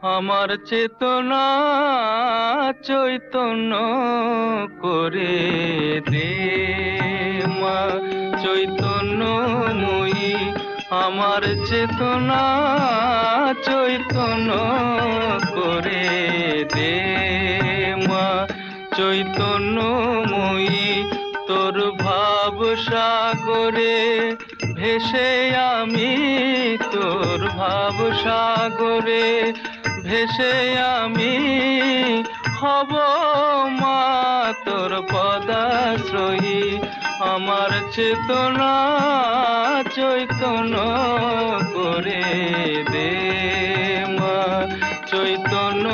আমার চেতনা চৈতন্য করে দে মা, চৈতন্যময়ী। আমার চেতনা চৈতন্য করে দে মা, চৈতন্যময়ী। তোর ভাব সাগরে ভেসে আমি, তোর ভাব সাগরে ভেসে আমি হব মা তোর পদাশ্রয়ী। আমার চেতনা চৈতন্য করে দে মা, চৈতন্য